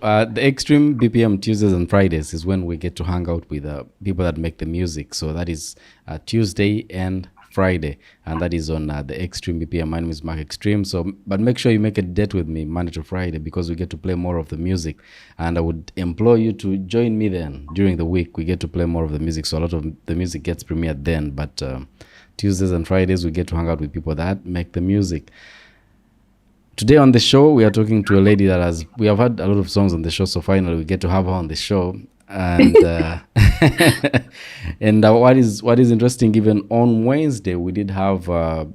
the extreme BPM Tuesdays and Fridays is when we get to hang out with people that make the music. So that is Tuesday and Friday, and that is on the Extreme BPM. My name is Mark Extreme. So, but make sure you make a date with me Monday to Friday because we get to play more of the music. And I would implore you to join me then during the week. We get to play more of the music, so a lot of the music gets premiered then. But Tuesdays and Fridays, we get to hang out with people that make the music. Today on the show, we are talking to a lady that we have had a lot of songs on the show, so finally we get to have her on the show. And and what is interesting, even on Wednesday we did have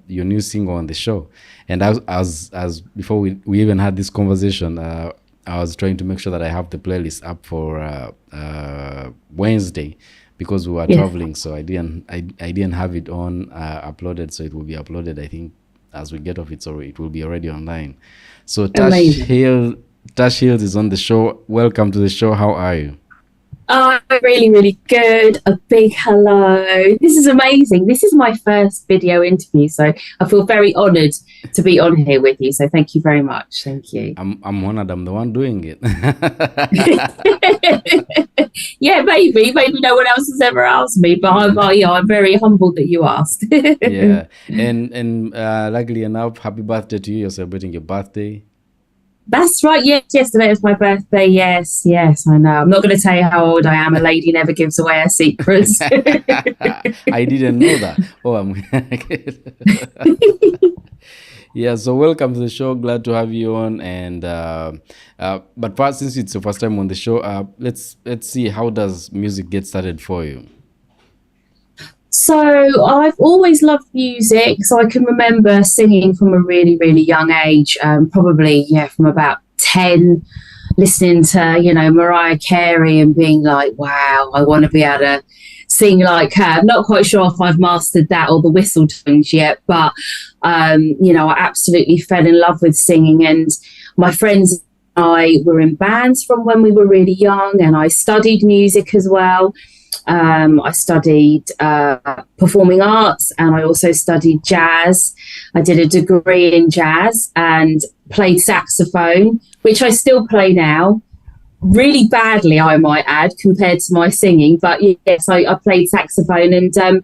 your new single on the show, and as before we even had this conversation, I was trying to make sure that I have the playlist up for Wednesday because we were traveling, so I didn't have it on uploaded, so it will be uploaded, I think, as we get off it, so it will be already online. So Tash Hills is on the show. Welcome to the show. How are you? Oh, really, really good. A big hello. This is amazing. This is my first video interview, so I feel very honoured to be on here with you. So thank you very much. Thank you. I'm honoured. I'm the one doing it. Yeah, maybe no one else has ever asked me, but I'm very humbled that you asked. Yeah, and luckily enough, happy birthday to you. You're celebrating your birthday. That's right. Yes, yesterday was my birthday. Yes, I know. I'm not going to tell you how old I am. A lady never gives away her secrets. I didn't know that. Oh, I'm yeah. So welcome to the show. Glad to have you on. And but first, since it's your first time on the show, let's see, how does music get started for you? So I've always loved music. So I can remember singing from a really, really young age, probably, from about 10, listening to, Mariah Carey and being like, wow, I want to be able to sing like her. I'm not quite sure if I've mastered that or the whistle tones yet, but, I absolutely fell in love with singing. And my friends and I were in bands from when we were really young, and I studied music as well. I studied performing arts, and I also studied jazz. I did a degree in jazz and played saxophone, which I still play now, really badly, I might add, compared to my singing. But yes, I played saxophone, and so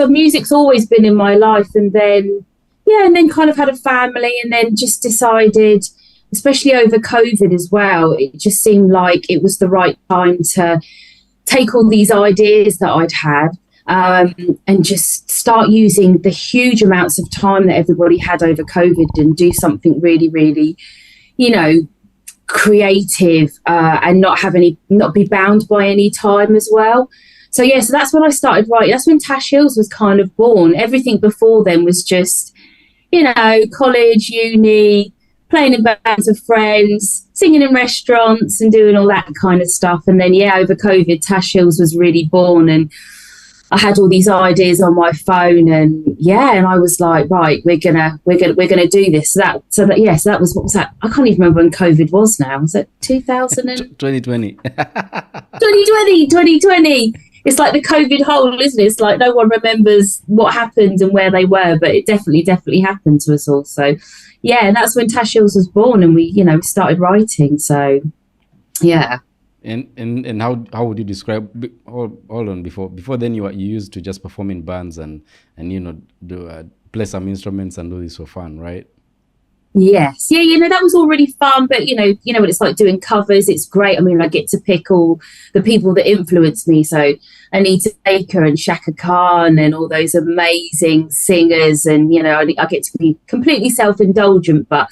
music's always been in my life. And then kind of had a family, and then just decided, especially over COVID as well, it just seemed like it was the right time to take all these ideas that I'd had and just start using the huge amounts of time that everybody had over COVID and do something really, really, creative and not be bound by any time as well. So that's when I started writing. That's when Tash Hills was kind of born. Everything before then was just, college, uni, playing in bands with friends, singing in restaurants and doing all that kind of stuff. And then, over COVID, Tash Hills was really born, and I had all these ideas on my phone, and I was like, right, we're gonna do this. So that was, what was that? I can't even remember when COVID was now. Was it 2020? 2020. It's like the COVID hole, isn't it? It's like no one remembers what happened and where they were, but it definitely happened to us all. So and that's when Tash Hills was born, and we started writing. So and how would you describe, hold on, before then you used to just perform in bands and do play some instruments and do this for fun, right? Yes. That was all really fun, but what it's like doing covers. It's great. I mean, I get to pick all the people that influence me. So Anita Baker and Shaka Khan and all those amazing singers. And, I get to be completely self-indulgent, but,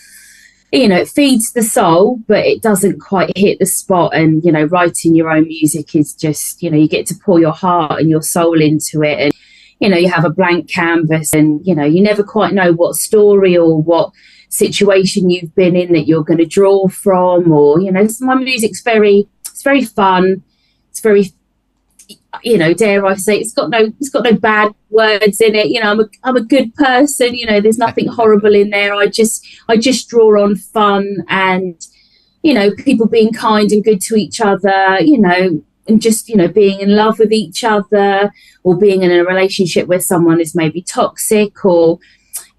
it feeds the soul, but it doesn't quite hit the spot. And, writing your own music is just, you get to pour your heart and your soul into it. And, you have a blank canvas, and, you never quite know what story or what situation you've been in that you're going to draw from, or so my music's very fun. It's very, dare I say, it's got no bad words in it. I'm a good person. There's nothing horrible in there. I just draw on fun and people being kind and good to each other. And just being in love with each other, or being in a relationship where someone is maybe toxic, or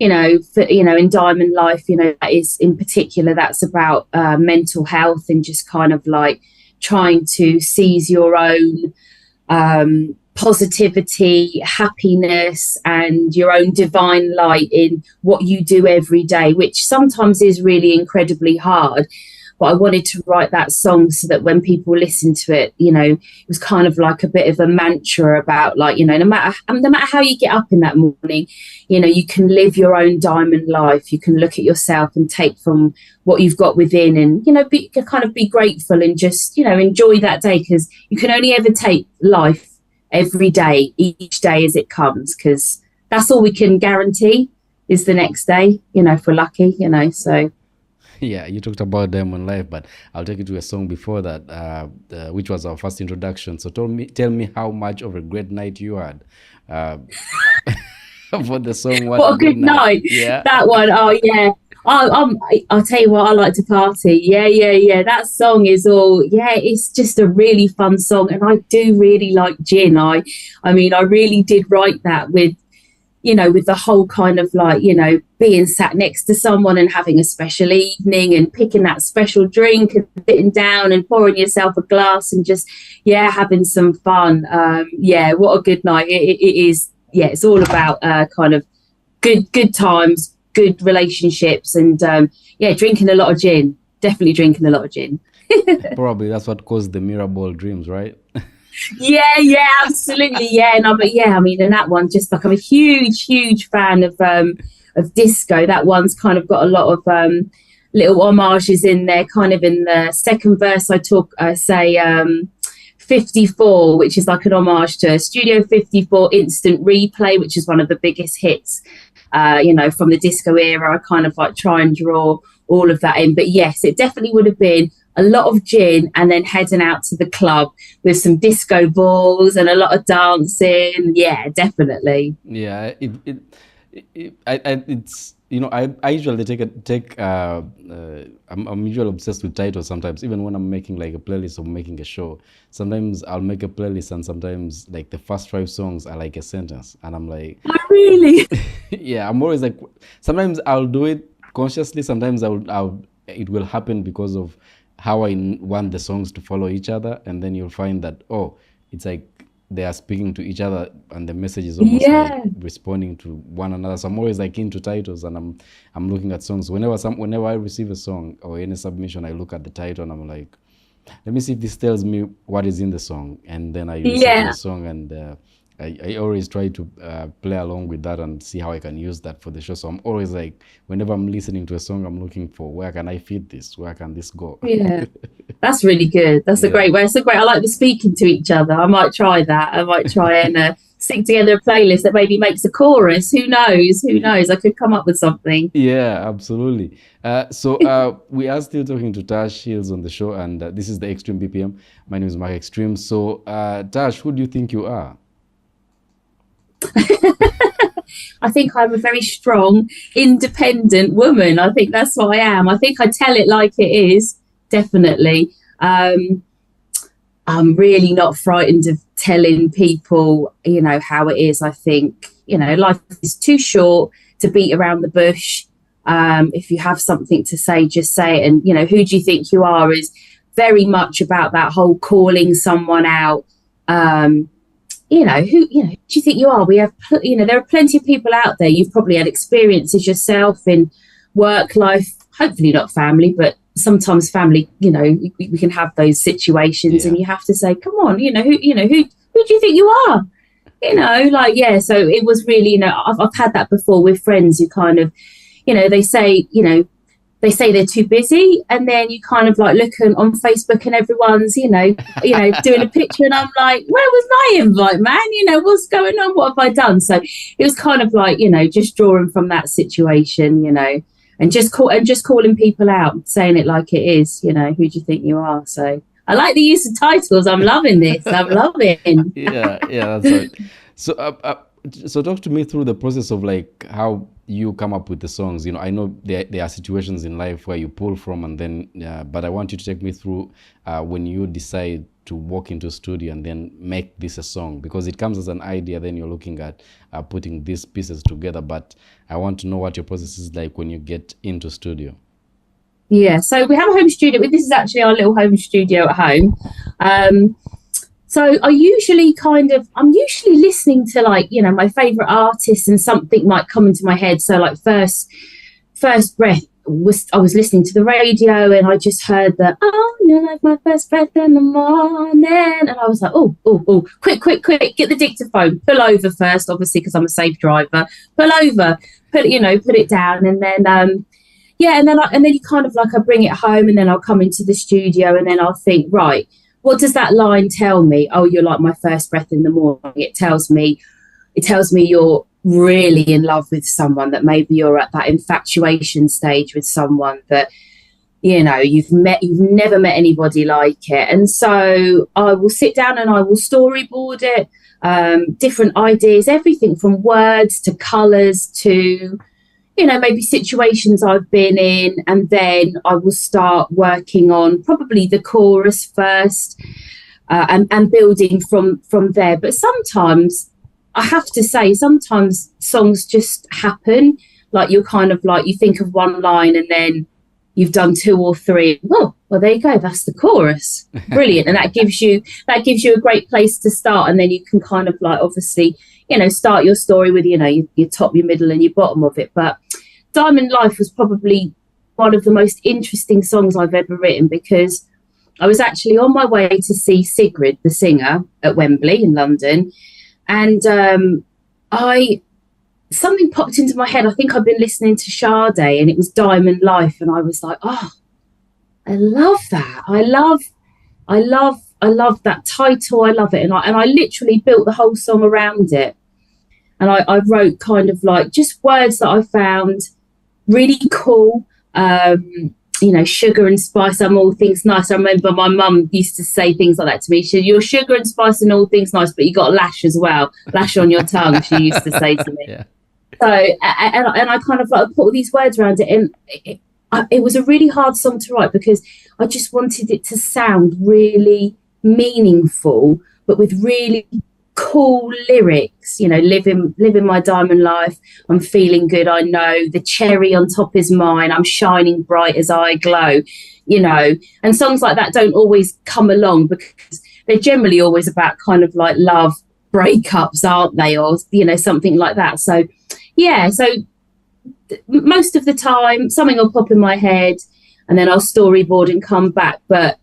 in Diamond Life, that is in particular, that's about mental health and just kind of like trying to seize your own positivity, happiness, and your own divine light in what you do every day, which sometimes is really incredibly hard. But I wanted to write that song so that when people listen to it, it was kind of like a bit of a mantra about, like, no matter how you get up in that morning, you can live your own diamond life. You can look at yourself and take from what you've got within, and be grateful and just enjoy that day, because you can only ever take life every day, each day as it comes, because that's all we can guarantee is the next day, if we're lucky, so. Yeah, you talked about Diamond Life, but I'll take you to a song before that, which was our first introduction. So tell me how much of a great night you had for the song. What a good night. Yeah, that one. Oh yeah. I'll tell you what, I like to party. Yeah. That song is it's just a really fun song, and I do really like gin. I mean, I really did write that with the whole kind of like, being sat next to someone and having a special evening and picking that special drink and sitting down and pouring yourself a glass and just, having some fun. What a good night. It is. Yeah, it's all about kind of good times, good relationships, and drinking a lot of gin. Definitely drinking a lot of gin. Probably that's what caused the Mirrorball dreams, right? Yeah, absolutely. Yeah, no, but I mean, and that one, just like, I'm a huge fan of disco. That one's kind of got a lot of little homages in there. Kind of in the second verse, I say 54, which is like an homage to Studio 54 Instant Replay, which is one of the biggest hits, from the disco era. I kind of like try and draw all of that in. But yes, it definitely would have been a lot of gin and then heading out to the club with some disco balls and a lot of dancing. Yeah, definitely. Yeah, it's I usually I'm usually obsessed with titles sometimes, even when I'm making like a playlist or making a show. Sometimes I'll make a playlist and sometimes like the first 5 songs are like a sentence, and I'm like, oh, really? Yeah, I'm always like, sometimes I'll do it consciously, sometimes it will happen because of how I want the songs to follow each other, and then you'll find that, it's like they are speaking to each other and the message is almost like responding to one another. So I'm always like into titles, and I'm looking at songs. Whenever I receive a song or any submission, I look at the title and I'm like, let me see if this tells me what is in the song, and then I listen to the song, and I always try to play along with that and see how I can use that for the show. So I'm always like, whenever I'm listening to a song, I'm looking for, where can I fit this? Where can this go? Yeah, that's really good. That's a great way. I like the speaking to each other. I might try that. I might try and stick together a playlist that maybe makes a chorus. Who knows? I could come up with something. Yeah, absolutely. So we are still talking to Tash Hills on the show, and this is the Extreme BPM. My name is Mark Extreme. So Tash, who do you think you are? I think I'm a very strong, independent woman. I think that's what I am. I think I tell it like it is, definitely. I'm really not frightened of telling people, how it is. I think, life is too short to beat around the bush. If you have something to say, just say it. And, who do you think you are is very much about that whole calling someone out. Who do you think you are? We have, there are plenty of people out there. You've probably had experiences yourself in work life, hopefully not family, but sometimes family, we can have those situations, and you have to say, come on, who do you think you are? So it was really, I've had that before with friends who kind of, they say they're too busy, and then you kind of like look on Facebook and everyone's, doing a picture, and I'm like, where was my invite, man? What's going on? What have I done? So it was kind of like, just drawing from that situation, and just calling people out, saying it like it is, who do you think you are? So I like the use of titles. I'm loving this. I'm loving. Yeah, that's right. So talk to me through the process of like how you come up with the songs. I know there are situations in life where you pull from, and then but I want you to take me through when you decide to walk into a studio and then make this a song? Because it comes as an idea, then you're looking at putting these pieces together. But I want to know what your process is like when you get into studio. Yeah, so we have a home studio. This is actually our little home studio at home. So I'm usually listening to, like, you know, my favorite artists, and something might come into my head. So like first breath I was listening to the radio, and I just heard that, oh, you're like my first breath in the morning, and I was like, oh, quick, get the dictaphone, pull over first, obviously, because I'm a safe driver, pull over, put it down, and then and then you kind of like, I bring it home, and then I'll come into the studio, and then I'll think, right, what does that line tell me? Oh, you're like my first breath in the morning. It tells me you're really in love with someone, that maybe you're at that infatuation stage with someone that, you know, you've never met anybody like it. And so I will sit down and I will storyboard it, different ideas, everything from words to colours to, you know, maybe situations I've been in, and then I will start working on probably the chorus first, and building from there. But sometimes, I have to say, sometimes songs just happen. Like, you're kind of like, you think of one line and then you've done two or three. Well, there you go. That's the chorus. Brilliant. And that gives you a great place to start. And then you can kind of like, obviously, you know, start your story with, you know, your top, your middle and your bottom of it. But Diamond Life was probably one of the most interesting songs I've ever written, because I was actually on my way to see Sigrid, the singer, at Wembley in London. And something popped into my head. I think I'd been listening to Sade, and it was Diamond Life. And I was like, oh, I love that. I love that title. I love it. And I literally built the whole song around it. And I wrote kind of like just words that I found really cool. You know, sugar and spice, I'm all things nice. I remember my mum used to say things like that to me. She said, you're sugar and spice and all things nice, but you got lash as well. Lash on your tongue, she used to say to me. Yeah. So, and I kind of like put all these words around it. And it was a really hard song to write, because I just wanted it to sound really meaningful, but with really cool lyrics. You know, living my diamond life, I'm feeling good, I know, the cherry on top is mine, I'm shining bright as I glow, you know. And songs like that don't always come along, because they're generally always about kind of like love breakups, aren't they, or, you know, something like that. So yeah, so most of the time something will pop in my head and then I'll storyboard and come back, but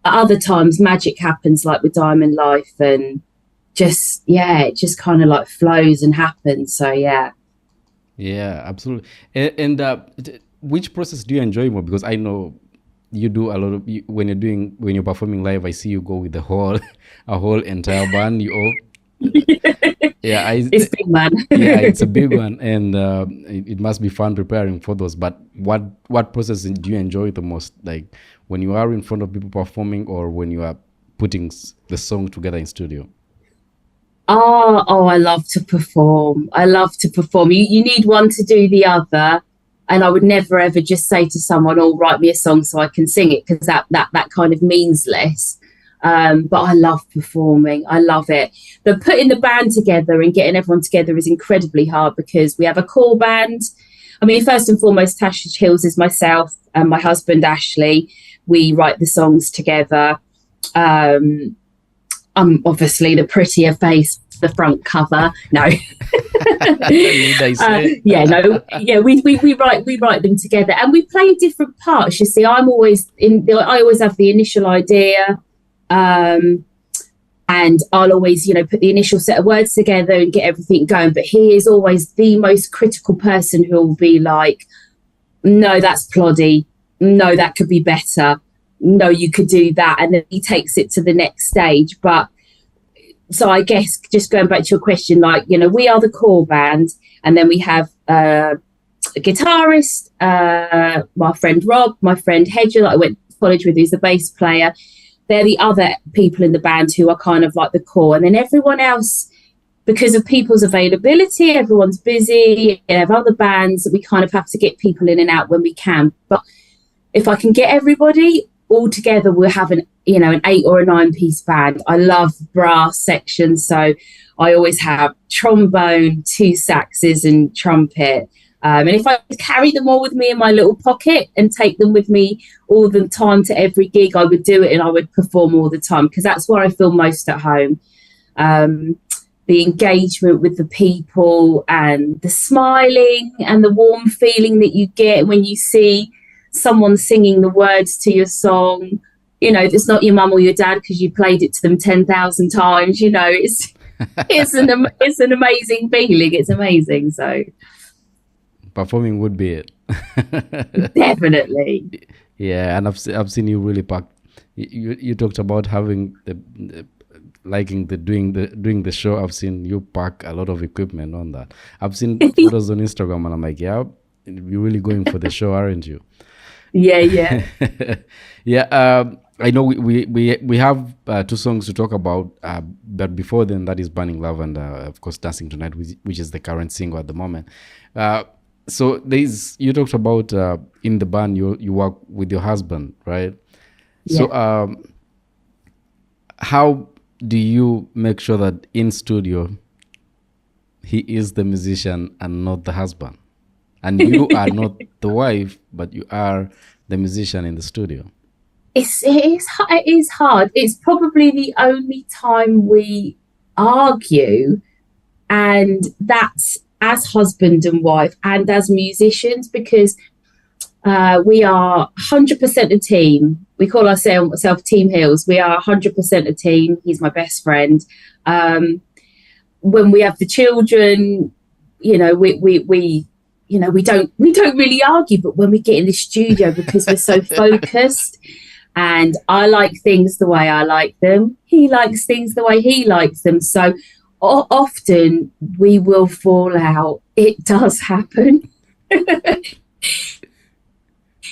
at other times magic happens, like with Diamond Life, and it just kind of like flows and happens. So yeah, absolutely. And which process do you enjoy more? Because I know you do a lot of, when you're performing live, I see you go with a whole entire band. It's big, man. Yeah, it's a big one, and it must be fun preparing for those. But what process do you enjoy the most, like when you are in front of people performing, or when you are putting the song together in studio? Oh, I love to perform. You need one to do the other. And I would never, ever just say to someone, oh, write me a song so I can sing it, because that kind of means less. But I love performing. I love it. But putting the band together and getting everyone together is incredibly hard, because we have a core band. I mean, first and foremost, Tash Hills is myself and my husband, Ashley. We write the songs together. I'm obviously the prettier face, the front cover. No. We write them together, and we play different parts. You see, I always have the initial idea, and I'll always, you know, put the initial set of words together and get everything going. But he is always the most critical person, who will be like, no, that's ploddy. No, that could be better. No, you could do that. And then he takes it to the next stage. But so I guess, just going back to your question, like, you know, we are the core band, and then we have a guitarist, my friend Rob, my friend Hedger, that I went to college with, who's the bass player. They're the other people in the band who are kind of like the core. And then everyone else, because of people's availability, everyone's busy, you have other bands, we kind of have to get people in and out when we can. But if I can get everybody, all together we'll have an 8 or a 9-piece band. I love brass sections, so I always have trombone, 2 saxes and trumpet. And if I could carry them all with me in my little pocket and take them with me all the time to every gig, I would do it, and I would perform all the time, because that's where I feel most at home. The engagement with the people and the smiling and the warm feeling that you get when you see someone singing the words to your song. It's not your mum or your dad because you played it to them 10,000 times. It's an amazing feeling. It's amazing. So performing would be it. Definitely. Yeah, and I've seen you really pack. You talked about having doing the show. I've seen you pack a lot of equipment on that. I've seen photos on Instagram, and I'm like, yeah, you're really going for the show, aren't you? Yeah. Yeah. I know we have 2 songs to talk about, but before then, that is Burning Love and of course Dancing Tonight, which is the current single at the moment. So you talked about in the band you work with your husband, right? Yeah. So how do you make sure that in studio he is the musician and not the husband, and you are not the wife but you are the musician in the studio? It is hard. It's probably the only time we argue, and that's as husband and wife and as musicians, because we are 100% a team. We call ourselves Team Hills. We are 100% a team. He's my best friend. When we have the children, we don't really argue. But when we get in the studio, because we're so focused, and I like things the way I like them, he likes things the way he likes them. So often we will fall out. It does happen.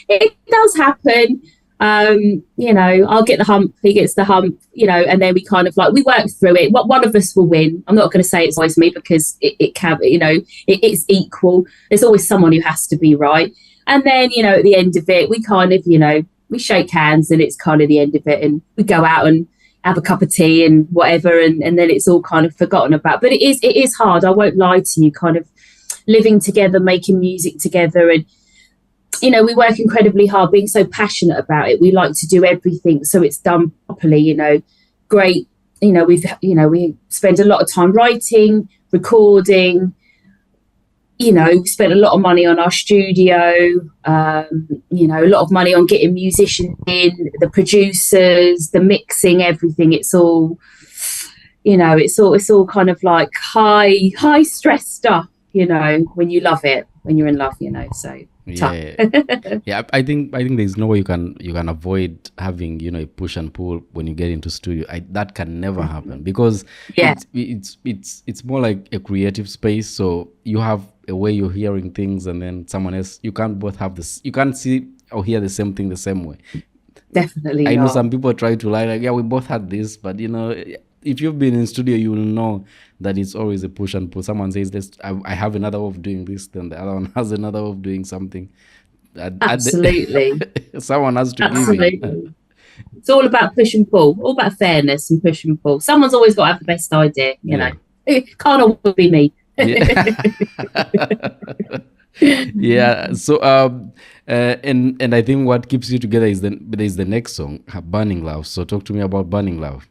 It does happen. I'll get the hump, he gets the hump, and then we kind of we work through it. One of us will win. I'm not going to say it's always me, because it can, it's equal. There's always someone who has to be right. And then, at the end of it, we kind of, we shake hands, and it's kind of the end of it, and we go out and have a cup of tea and whatever, and then it's all kind of forgotten about. But it is hard. I won't lie to you, kind of living together, making music together, and we work incredibly hard, being so passionate about it. We like to do everything so it's done properly, great. We spend a lot of time writing, recording, we spent a lot of money on our studio, a lot of money on getting musicians in, the producers, the mixing, everything. It's all, it's all kind of like high stress stuff, when you love it, when you're in love, so. Yeah. I think there's no way you can avoid having a push and pull when you get into studio. That can never happen, because it's more like a creative space. So you have a way you're hearing things, and then someone else, you can't both have this. You can't see or hear the same thing the same way. Definitely. I know some people try to lie, like, yeah, we both had this, but if you've been in studio, you will know that it's always a push and pull. Someone says, I have another way of doing this, then the other one has another way of doing something. Absolutely. Someone has to Absolutely. give it. It's all about push and pull, all about fairness and push and pull. Someone's always got to have the best idea, It can't always be me. Yeah. So and I think what keeps you together is the next song, Burning Love. So talk to me about Burning Love.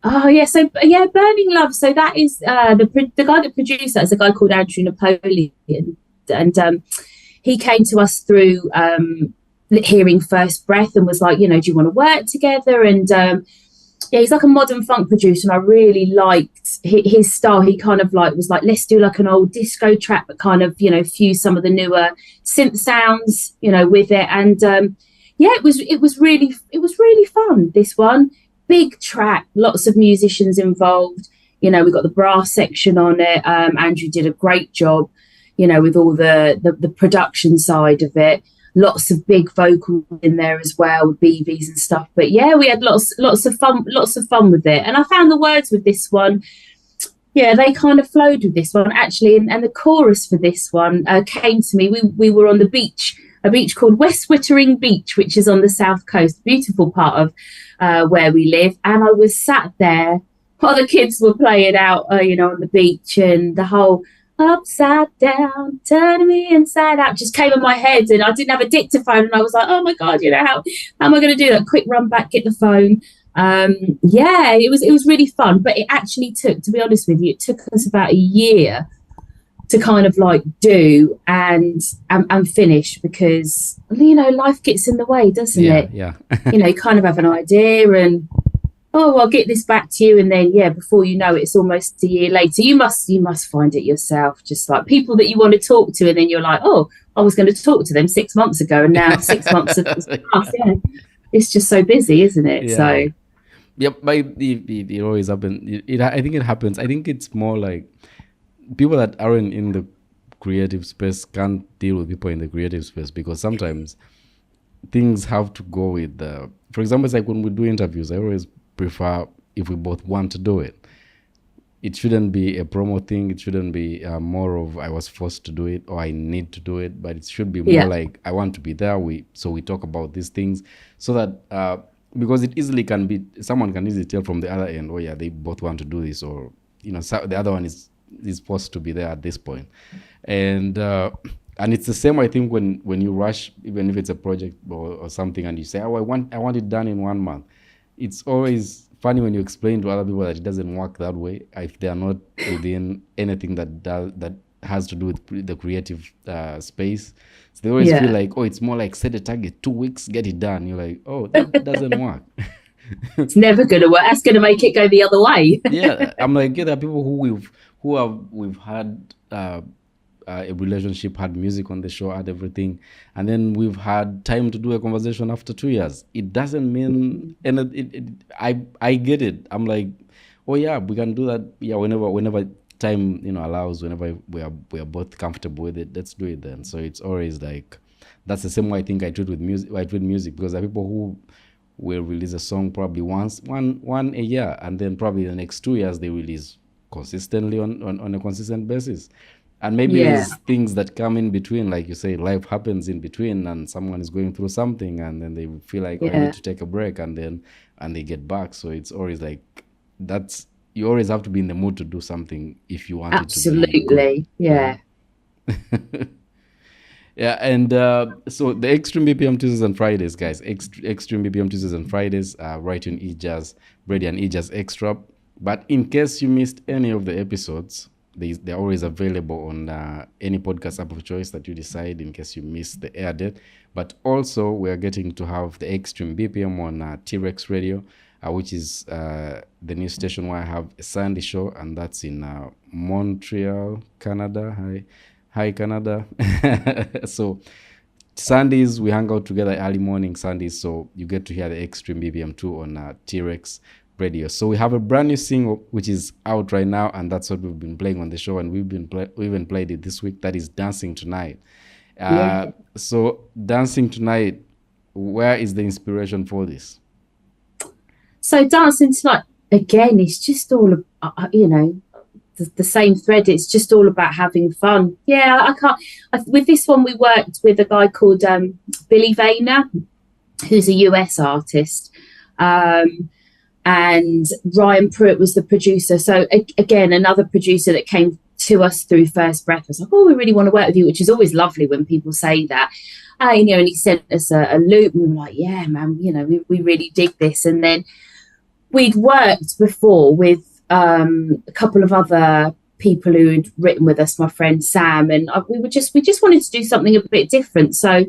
Oh yeah, so Burning Love. So that is the guy that produced that is a guy called Andrew Napoleon, and he came to us through hearing First Breath, and was like, do you want to work together? And he's like a modern funk producer, and I really liked his style. He kind of was like, let's do like an old disco track, but kind of fuse some of the newer synth sounds, with it. And it was really fun. This one. Big track, lots of musicians involved. We got the brass section on it. Andrew did a great job, with all the production side of it. Lots of big vocals in there as well, with BBs and stuff. But yeah, we had lots of fun with it. And I found the words with this one, they kind of flowed with this one actually. And the chorus for this one came to me. We were on the beach a beach called West Wittering Beach, which is on the south coast, beautiful part of where we live. And I was sat there while the kids were playing out, on the beach, and the whole upside down, turn me inside out just came in my head, and I didn't have a dictaphone, and I was like, oh my God, how am I going to do that? Quick run back, get the phone. It was really fun, but it actually took, to be honest with you, it took us about a year to kind of like do and finish, because life gets in the way, doesn't it? Yeah. You kind of have an idea, and I'll get this back to you, and then before you know it, it's almost a year later. You must find it yourself, just like people that you want to talk to, and then you're like, oh, I was going to talk to them 6 months ago, and now 6 months have passed. Yeah, it's just so busy, isn't it? Yeah. So yep, it always happens. I think it happens. I think it's more like people that aren't in the creative space can't deal with people in the creative space, because sometimes things have to go with the. For example, it's like when we do interviews, I always prefer if we both want to do it. It shouldn't be a promo thing. It shouldn't be more of I was forced to do it or I need to do it, but it should be more like I want to be there. We talk about these things, so that because it easily can be, someone can easily tell from the other end, oh yeah, they both want to do this, or so the other one is supposed to be there at this point. And it's the same, I think, when you rush, even if it's a project or something, and you say, oh, I want it done in 1 month. It's always funny when you explain to other people that it doesn't work that way if they are not within anything that has to do with the creative space. So they always feel like, oh, it's more like set a target, 2 weeks, get it done. You're like, oh, that doesn't work. It's never going to work. That's going to make it go the other way. Yeah, I'm like, there are people we've had a relationship, had music on the show, had everything, and then we've had time to do a conversation after 2 years. It doesn't mean, and I get it. I'm like, oh yeah, we can do that. Yeah, whenever time allows, whenever we are both comfortable with it, let's do it then. So it's always like, that's the same way I think I treat with music, because there are people who will release a song probably one a year, and then probably the next 2 years they release consistently on a consistent basis. And maybe there's things that come in between, like you say, life happens in between, and someone is going through something, and then they feel like, oh, I need to take a break, and they get back. So it's always like, you always have to be in the mood to do something if you want it to be. Absolutely, yeah. Yeah, and so the Extreme BPM Tuesdays and Fridays, guys, Extreme BPM Tuesdays and Fridays, right on eJazz Radio and eJazz Extra. But in case you missed any of the episodes, they're always available on any podcast app of choice that you decide, in case you missed the air date. But also, we're getting to have the Extreme BPM on T-Rex Radio, which is the new station where I have a Sunday show, and that's in Montreal, Canada. Hi, Canada. So Sundays, we hang out together early morning Sundays, so you get to hear the Extreme BPM 2 on T-Rex Radio. So we have a brand new single which is out right now, and that's what we've been playing on the show, and we even played it this week. That is Dancing Tonight. So Dancing Tonight, where is the inspiration for this? So Dancing Tonight, again, it's just all the same thread. It's just all about having fun. With this one, we worked with a guy called Billy Vayner, who's a US artist, and Ryan Pruitt was the producer. So again, another producer that came to us through First Breath was like, oh, we really want to work with you, which is always lovely when people say that. And he sent us a loop, and we were like, yeah, man, we really dig this. And then we'd worked before with a couple of other people who had written with us, my friend Sam, and we just wanted to do something a bit different. So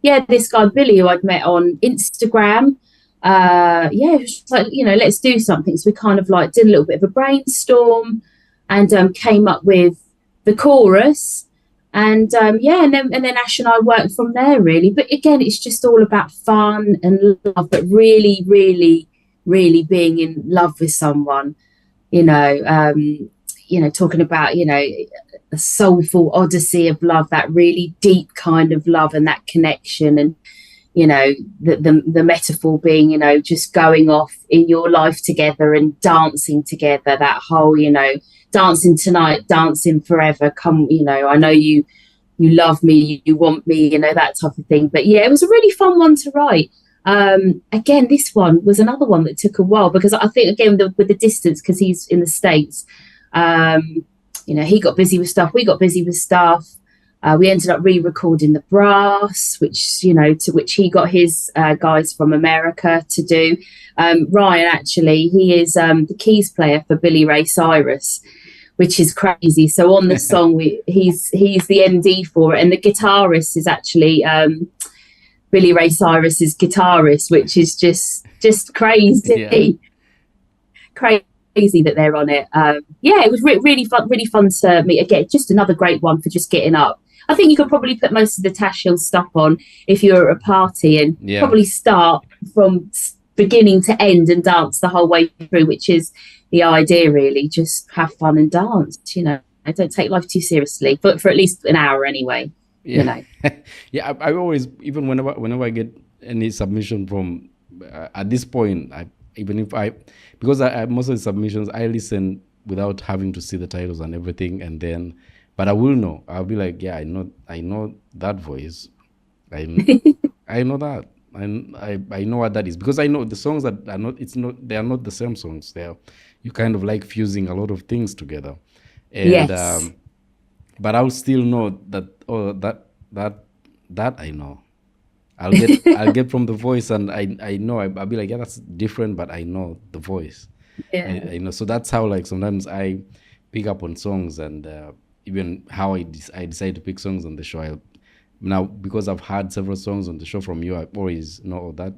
this guy Billy, who I'd met on Instagram, it was just like, let's do something. So we kind of like did a little bit of a brainstorm, and came up with the chorus, and then Ash and I worked from there, really. But again, it's just all about fun and love, but really, really, really being in love with someone, talking about, a soulful odyssey of love, that really deep kind of love, and that connection, and the metaphor being, just going off in your life together and dancing together, that whole, dancing tonight, dancing forever. Come, I know you you love me, you want me, that type of thing. But yeah, it was a really fun one to write. Again, this one was another one that took a while because I think, again, with the distance, because he's in the States, he got busy with stuff, we got busy with stuff. We ended up re-recording the brass, to which he got his guys from America to do. Ryan, actually, he is the keys player for Billy Ray Cyrus, which is crazy. So on the song, he's the MD for it, and the guitarist is actually Billy Ray Cyrus's guitarist, which is just crazy. Yeah. Crazy that they're on it. It was really fun to meet. Again, just another great one for just getting up. I think you could probably put most of the Tash Hills stuff on if you're at a party and probably start from beginning to end and dance the whole way through, which is the idea, really. Just have fun and dance, I don't take life too seriously, but for at least an hour anyway. Yeah. Yeah, I always, even whenever I get any submission from at this point, because most of the submissions I listen without having to see the titles and everything, and then but I will know. I'll be like, yeah, I know that voice. I know that. I know what that is, because I know the songs that are not. They are not the same songs. You kind of like fusing a lot of things together, and yes. But I'll still know that. Oh, that I know. I'll get from the voice, and I know. I'll be like, yeah, that's different, but I know the voice. Yeah. I know. So that's how, like, sometimes I pick up on songs, and even how I decide to pick songs on the show. Now, because I've had several songs on the show from you, I always know that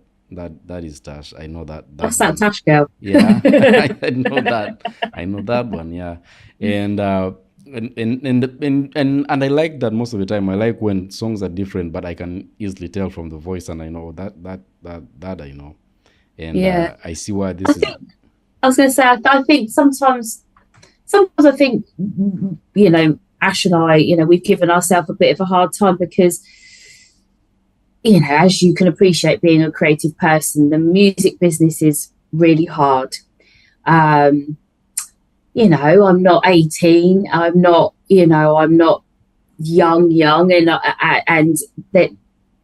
is Tash. I know That's that Tash girl. Yeah, I know that. I know that one. Yeah, and I like that most of the time. I like when songs are different, but I can easily tell from the voice, and I know that I know, and I see why this is. I was going to say, I think sometimes I think, Ash and I, we've given ourselves a bit of a hard time because, as you can appreciate, being a creative person, the music business is really hard. I'm not 18. I'm not young,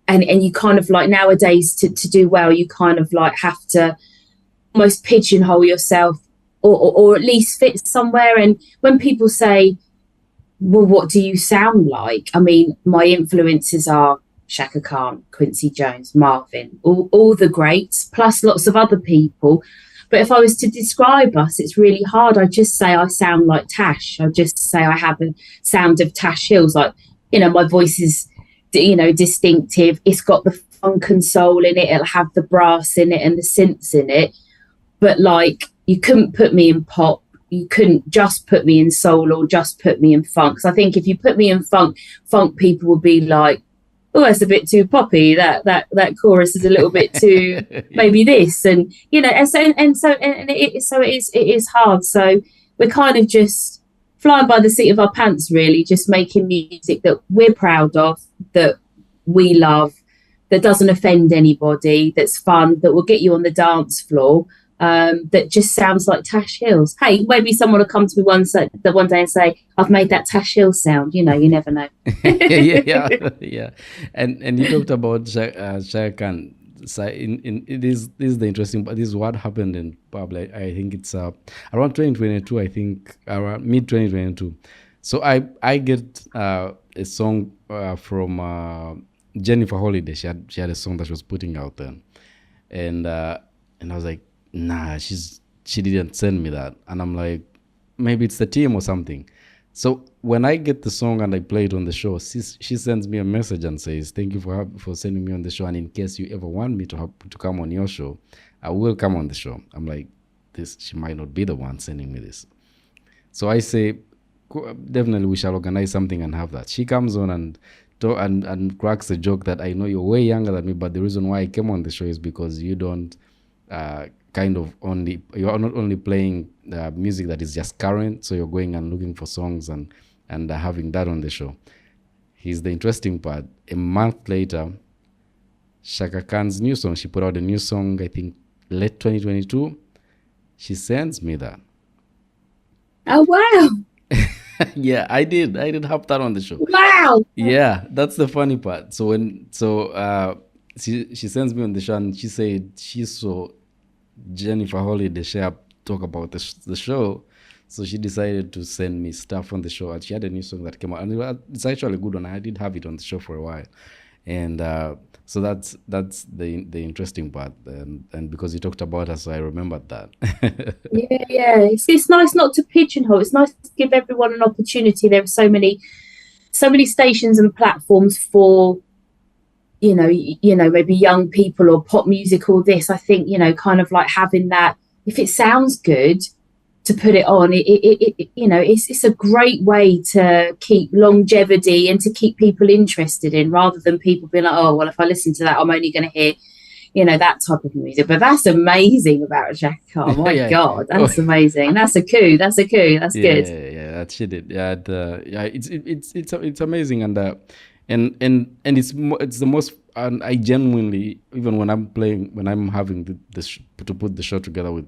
and you kind of like nowadays to do well, you kind of like have to almost pigeonhole yourself or at least fit somewhere. And when people say, well, what do you sound like? I mean, my influences are Shaka Khan, Quincy Jones, Marvin, all the greats, plus lots of other people. But if I was to describe us, it's really hard. I just say I sound like Tash. I just say I have a sound of Tash Hills. Like, my voice is, distinctive. It's got the funk and soul in it. It'll have the brass in it and the synths in it. But like, you couldn't put me in pop. You couldn't just put me in soul or just put me in funk. So I think if you put me in funk people would be like, oh, that's a bit too poppy. That chorus is a little bit too maybe this, and it is hard. So we're kind of just flying by the seat of our pants, really, just making music that we're proud of, that we love, that doesn't offend anybody, that's fun, that will get you on the dance floor. That just sounds like Tash Hills. Hey, maybe someone will come to me one day and say, I've made that Tash Hills sound. You never know. yeah. And you talked about Shaka Khan. So this is the interesting, but this is what happened in probably, I think it's around 2022, I think around mid 2022. So I get a song from Jennifer Holiday. She had a song that she was putting out then, and I was like, nah, she didn't send me that. And I'm like, maybe it's the team or something. So when I get the song and I play it on the show, she sends me a message and says, thank you for sending me on the show, and in case you ever want me to come on your show, I will come on the show. I'm like, she might not be the one sending me this. So I say, definitely we shall organize something and have that. She comes on and cracks a joke that I know you're way younger than me, but the reason why I came on the show is because you don't you're not only playing music that is just current, so you're going and looking for songs and having that on the show. Here's the interesting part. A month later, Shaka Khan's new song, she put out a new song, I think late 2022. She sends me that. Oh, wow. Yeah, I did have that on the show. Wow. Yeah, that's the funny part. She sends me on the show, and she said she saw Jennifer Holiday share talk about the show, so she decided to send me stuff on the show. And she had a new song that came out, and it's actually a good one. I did have it on the show for a while, and so that's the interesting part. And because you talked about her, so I remembered that. Yeah. It's nice not to pigeonhole. It's nice to give everyone an opportunity. There are so many stations and platforms for maybe young people or pop music or this. I think kind of like having that, if it sounds good, to put it on, it's a great way to keep longevity and to keep people interested in, rather than people being like, oh well, if I listen to that, I'm only going to hear that type of music. But that's amazing about Jack. Oh my Yeah. God, that's amazing. That's a coup. That's good. Yeah, that she did. Yeah, it's amazing, and it's the most. And I genuinely, even when I'm having to put the show together with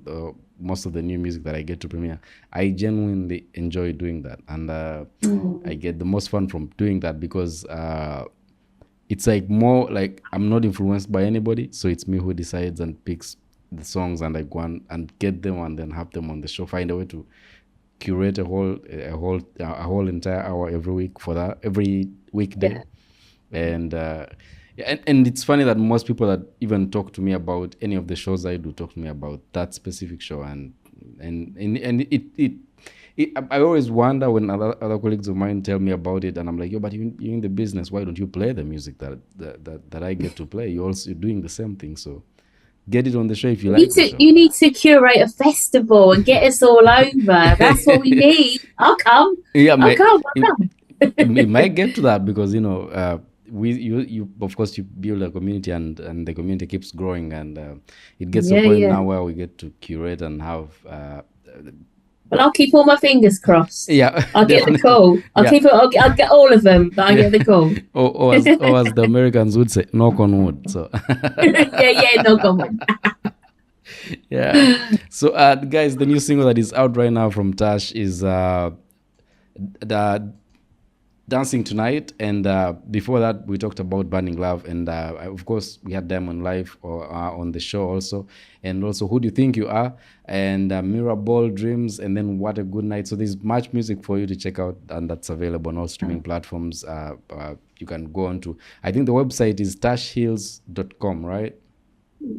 most of the new music that I get to premiere, I genuinely enjoy doing that, and I get the most fun from doing that, because it's like more like I'm not influenced by anybody, so it's me who decides and picks the songs, and I go and get them and then have them on the show. Find a way to curate a whole entire hour every weekday. And and it's funny that most people that even talk to me about any of the shows I do talk to me about that specific show, and it I always wonder when other colleagues of mine tell me about it, and I'm like, yo, but you're in the business, why don't you play the music that I get to play? You're doing the same thing, so get it on the show if you like the show. You need to curate a festival and get us all over. That's what we need. I'll come. Yeah, I'll come. It might get to that, because you of course you build a community, and the community keeps growing, and it gets to a point now where we get to curate and have well, I'll keep all my fingers crossed. Yeah, I'll get the call. I'll get all of them, but I get the call. or as the Americans would say, knock on wood. So yeah, knock on wood. Yeah. So guys, the new single that is out right now from Tash is the Dancing Tonight, and before that we talked about Burning Love, and of course we had Diamond Live on the show also, and also Who Do You Think You Are, and Mirrorball Dreams, and then What a Good Night. So there's much music for you to check out, and that's available on all streaming platforms. You can go on to, I think the website is tashhills.com, right?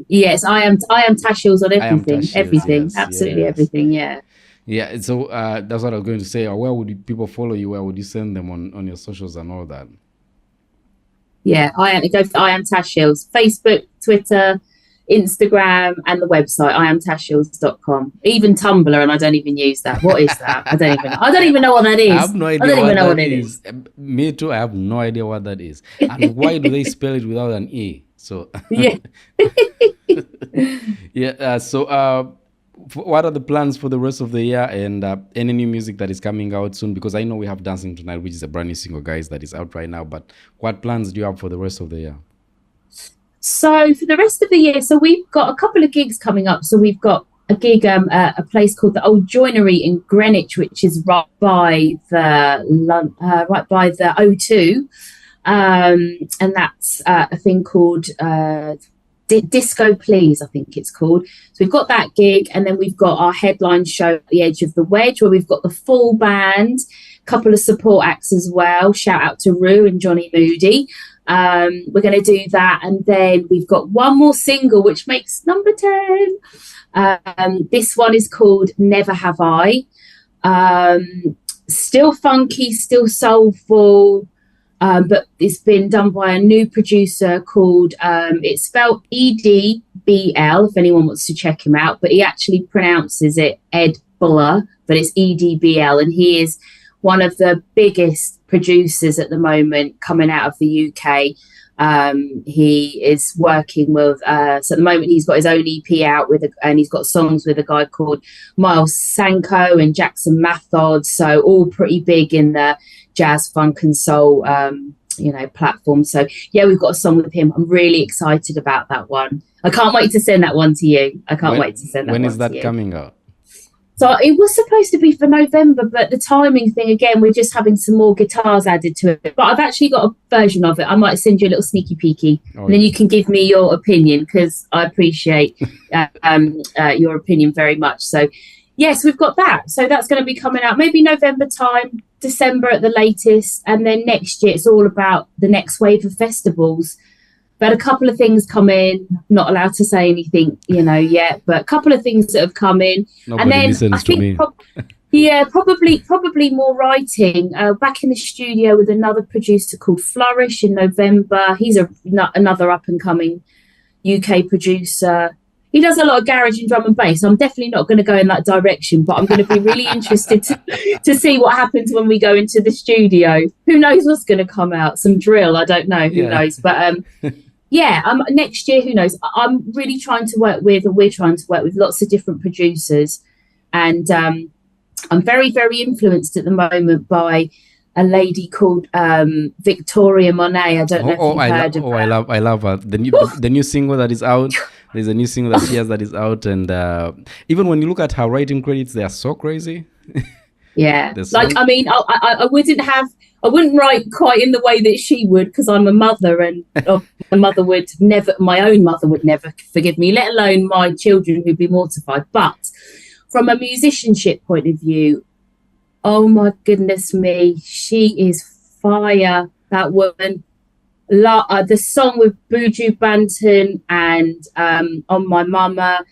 Yes, I am Tash Hills on everything. Yes, Absolutely everything. Yeah, so that's what I was going to say. Where would people follow you? Where would you send them on your socials and all that? Yeah, I am Tash Hills. Facebook, Twitter, Instagram, and the website iamtashhills.com. Even Tumblr, and I don't even use that. What is that? I don't even know what that is. I have no idea what that is. Me too. I have no idea what that is. And why do they spell it without an E? So yeah. Yeah. So what are the plans for the rest of the year, and any new music that is coming out soon? Because I know we have Dancing Tonight, which is a brand new single, guys, that is out right now. But what plans do you have for the rest of the year? So for the rest of the year, so we've got a couple of gigs coming up. So we've got a gig at a place called the Old Joinery in Greenwich, which is right by the O2, and that's a thing called Disco Please, I think it's called. So we've got that gig, and then we've got our headline show at the Edge of the Wedge, where we've got the full band, a couple of support acts as well. Shout out to Rue and Johnny Moody. We're going to do that, and then we've got one more single which makes number 10. This one is called Never Have I. Still funky, still soulful, but it's been done by a new producer called it's spelled EDBL if anyone wants to check him out, but he actually pronounces it Ed Buller, but it's EDBL, and he is one of the biggest producers at the moment coming out of the UK. He is working with so at the moment he's got his own EP out and he's got songs with a guy called Miles Sanko and Jackson Mathod, so all pretty big in the jazz, funk and soul platform. So yeah, we've got a song with him. I'm really excited about that one. I can't wait to send that one to you. When is that coming out? So it was supposed to be for November, but the timing thing again, we're just having some more guitars added to it. But I've actually got a version of it. I might send you a little sneaky peeky, and then you can give me your opinion, because I appreciate your opinion very much. So yes, we've got that. So that's going to be coming out maybe November time, December at the latest, and then next year it's all about the next wave of festivals. But a couple of things come in. Not allowed to say anything, yet. But a couple of things that have come in, Nobody and then listens I think, probably more writing. Back in the studio with another producer called Flourish in November. He's another up and coming UK producer. He does a lot of garage and drum and bass. I'm definitely not going to go in that direction, but I'm going to be really interested to see what happens when we go into the studio. Who knows what's going to come out? Some drill, I don't know. Who knows? But next year, who knows? I'm really trying to work with, or we're trying to work with lots of different producers. And I'm very, very influenced at the moment by a lady called Victoria Monet. I don't know if you've heard of her. I love her. The new single that is out. There's a new single that she has that is out, and even when you look at her writing credits, they are so crazy. Yeah, I wouldn't write quite in the way that she would, because I'm a mother, and my own mother would never forgive me, let alone my children, who'd be mortified. But from a musicianship point of view, oh my goodness me, she is fire, that woman. The song with Buju Banton and On My Mama,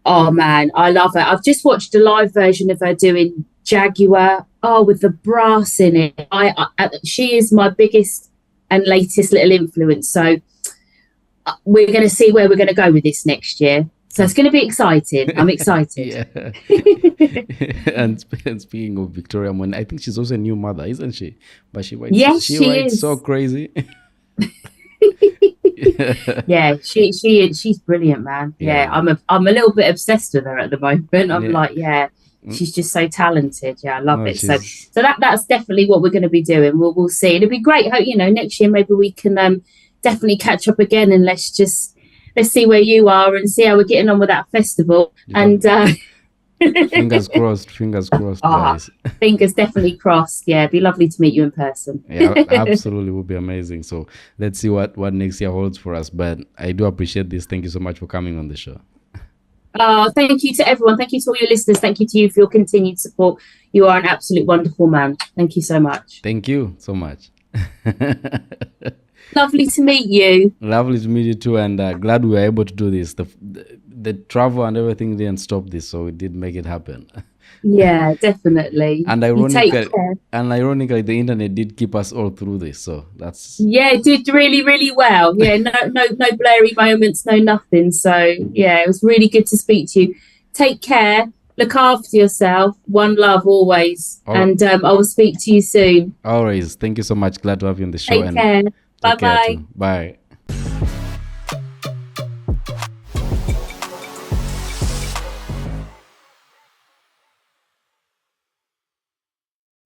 oh man, I love her. I've just watched a live version of her doing Jaguar, with the brass in it. She is my biggest and latest little influence. So we're going to see where we're going to go with this next year. So it's going to be exciting. I'm excited. And speaking of Victoria Monet, I think she's also a new mother, isn't she? But she writes, she writes is so crazy. Yeah, she's brilliant, man. Yeah, I'm a little bit obsessed with her at the moment. I'm she's just so talented. Yeah, I love it. So that's definitely what we're going to be doing. We'll see. It'll be great. Next year maybe we can definitely catch up again, and let's see where you are and see how we're getting on with that festival. And fingers crossed, guys. Fingers definitely crossed. Yeah, it'd be lovely to meet you in person. Yeah, absolutely, would be amazing. So let's see what next year holds for us. But I do appreciate this. Thank you so much for coming on the show. Thank you to everyone. Thank you to all your listeners. Thank you to you for your continued support. You are an absolute wonderful man. Thank you so much. Thank you so much. Lovely to meet you. Lovely to meet you too, and glad we were able to do this. The travel and everything didn't stop this, so we did make it happen. Yeah, definitely. And ironically, the internet did keep us all through this, so that's... Yeah, it did really, really well. Yeah, no blurry moments, no nothing. So yeah, it was really good to speak to you. Take care. Look after yourself. One love always. And I will speak to you soon. Always. Thank you so much. Glad to have you on the show. Take care. Bye-bye. Bye.